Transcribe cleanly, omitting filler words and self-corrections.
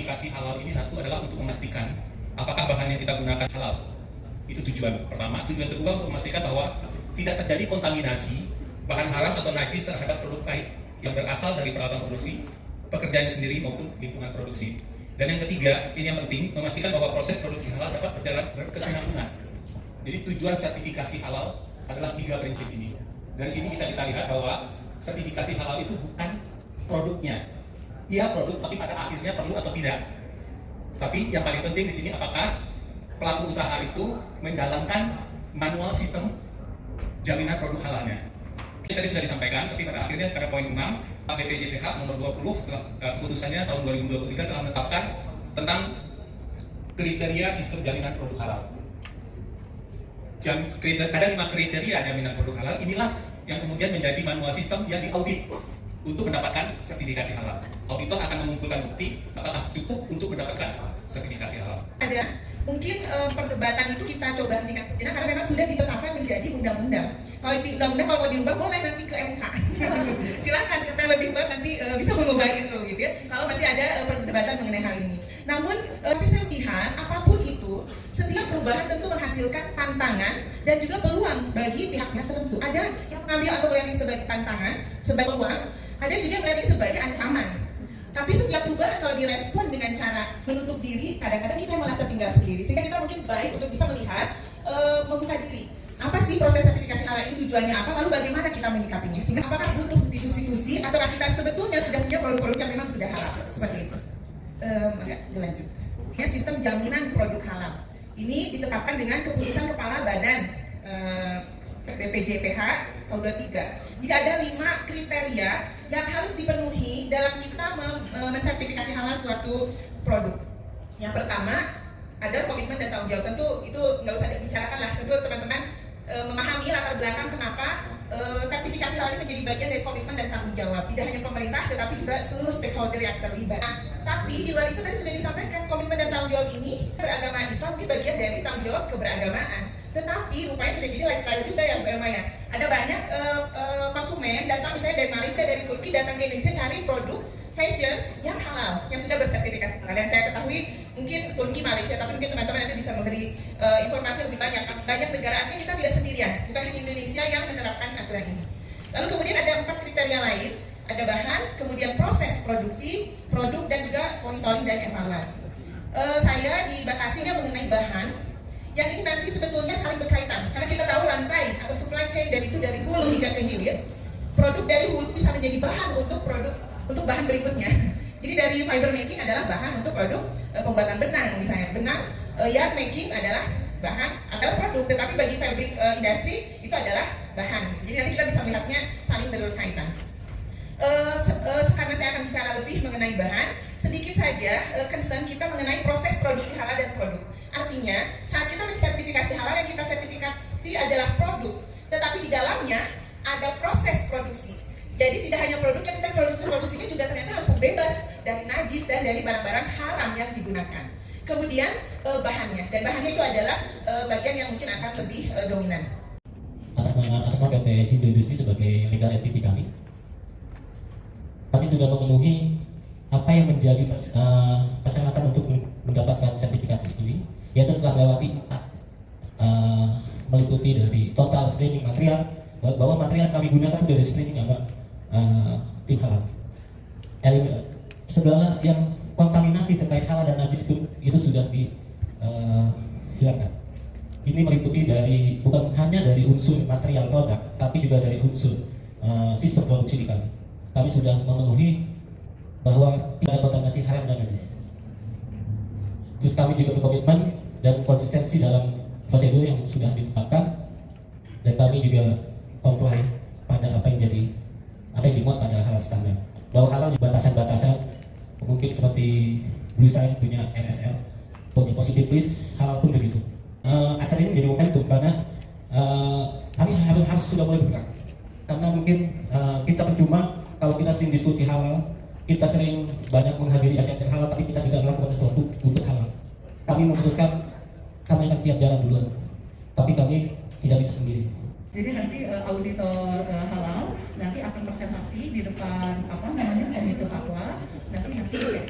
sertifikasi halal ini satu adalah untuk memastikan apakah bahan yang kita gunakan halal. Itu tujuan pertama. Tujuan kedua untuk memastikan bahwa tidak terjadi kontaminasi bahan haram atau najis terhadap produk pahit yang berasal dari peralatan produksi, pekerjaan sendiri maupun lingkungan produksi. Dan yang ketiga, ini yang penting, memastikan bahwa proses produksi halal dapat berjalan berkesinambungan. Jadi tujuan sertifikasi halal adalah 3 prinsip ini. Dari sini bisa kita lihat bahwa sertifikasi halal itu bukan produknya. Iya produk, tapi pada akhirnya perlu atau tidak. Tapi yang paling penting di sini apakah pelaku usaha itu menjalankan manual sistem jaminan produk halalnya. Ini tadi sudah disampaikan, tapi pada akhirnya pada poin 6, BPJPH nomor 20 keputusannya tahun 2023 telah menetapkan tentang kriteria sistem jaminan produk halal. Ada 5 kriteria jaminan produk halal, inilah yang kemudian menjadi manual sistem yang diaudit untuk mendapatkan sertifikasi halal. Auditor akan mengumpulkan bukti apakah cukup untuk mendapatkan sertifikasi halal. Ada mungkin perdebatan itu kita coba hentikan sejenak karena memang sudah ditetapkan menjadi undang-undang. Kalau di undang-undang kalau mau diubah boleh nanti ke MK. Silakan siapa yang lebih baik nanti bisa mengubah itu gitu ya. Kalau masih ada perdebatan mengenai hal ini. Namun tapi saya lihat apapun itu setiap perubahan tentu menghasilkan tantangan dan juga peluang bagi pihak-pihak tertentu. Ada yang mengambil atau melihat sebagai tantangan, sebagai peluang, ada juga yang melihat sebagai ancaman. Tapi setiap perubahan kalau direspon dengan cara menutup diri, kadang-kadang kita malah tertinggal sendiri. Sehingga kita mungkin baik untuk bisa melihat, membuka diri. Apa sih proses sertifikasi halal ini, tujuannya apa, lalu bagaimana kita menyikapinya. Sehingga apakah butuh disubstitusi, ataukah kita sebetulnya sudah punya produk-produk yang memang sudah halal. Seperti itu. Agak dilanjut. Ya, sistem jaminan produk halal. Ini ditetapkan dengan keputusan Kepala Badan BPJPH tahun 23. Jadi ada 5 kriteria yang harus dipenuhi dalam kita mensertifikasi halal suatu produk. Yang pertama adalah komitmen dan tanggung jawab. Tentu itu nggak usah dibicarakan lah. Tentu teman-teman memahami latar belakang kenapa sertifikasi halal ini menjadi bagian dari komitmen dan tanggung jawab. Tidak hanya pemerintah, tetapi juga seluruh stakeholder yang terlibat. Nah, tapi di luar itu tadi sudah disampaikan komitmen dan tanggung jawab ini beragama Islam itu bagian dari tanggung jawab keberagamaan. Tetapi rupanya sudah jadi lifestyle juga ya Mbak Elma ya. Ada banyak konsumen datang misalnya dari Malaysia, dari Turki datang ke Indonesia cari produk fashion yang halal, yang sudah bersertifikasi halal. Yang saya ketahui mungkin Turki, Malaysia, tapi mungkin teman-teman nanti bisa memberi informasi lebih banyak. Banyak negara artinya kita tidak sendirian, bukan hanya Indonesia yang menerapkan aturan ini. Lalu kemudian ada 4 kriteria lain, ada bahan, kemudian proses produksi, produk, dan juga monitoring dan evaluasi. Saya dibatasinya mengenai bahan, yang ini nanti sebetulnya saling berkaitan, karena kita tahu rantai atau supply chain dari itu dari hulu hingga ke hilir. Produk dari hulu bisa menjadi bahan untuk bahan berikutnya. Jadi dari fiber making adalah bahan untuk produk pembuatan benang misalnya. Benang yarn making adalah produk, tetapi bagi fabric industry itu adalah bahan. Jadi nanti kita bisa melihatnya saling berkaitan. Karena saya akan bicara lebih mengenai bahan, sedikit saja concern kita mengenai proses produksi halal dan produk. Artinya, saat kita mensertifikasi halal, yang kita sertifikasi adalah produk, tetapi di dalamnya ada proses produksi. Jadi tidak hanya produk yang kita produksinya juga ternyata harus bebas dari najis dan dari barang-barang haram yang digunakan. Kemudian bahannya, dan bahannya itu adalah bagian yang mungkin akan lebih dominan. Atas nama PT Jindo Industri sebagai legal entity kami sudah memenuhi apa yang menjadi persyaratan untuk mendapatkan sertifikat ini, yaitu setelah melewati 4 meliputi dari total screening material, bahwa material kami gunakan itu dari screening sama tim halal. Segala yang kontaminasi terkait halal dan najis itu sudah dihilangkan. Ini meliputi dari bukan hanya dari unsur material produk, tapi juga dari unsur sistem produksi di kami. Kami sudah memenuhi bahwa tidak ada kontaminasi haram dan najis. Terus kami juga berkomitmen dan konsistensi dalam prosedur yang sudah ditetapkan, dan kami juga comply pada apa yang dimuat pada halal standar. Bahwa halal di batasan-batasan mungkin seperti Blue Sign punya NSL, punya positive list, halal pun begitu. Acara ini menjadi momentum karena kami harus sudah mulai bergerak. Karena mungkin kita percuma kalau kita sering diskusi halal, kita sering banyak menghadiri acara halal, tapi kita tidak melakukan sesuatu untuk halal. Kami memutuskan kami akan siap jalan duluan, tapi kami tidak bisa sendiri. Jadi nanti auditor halal nanti akan presentasi di depan komite fatwa, nanti cek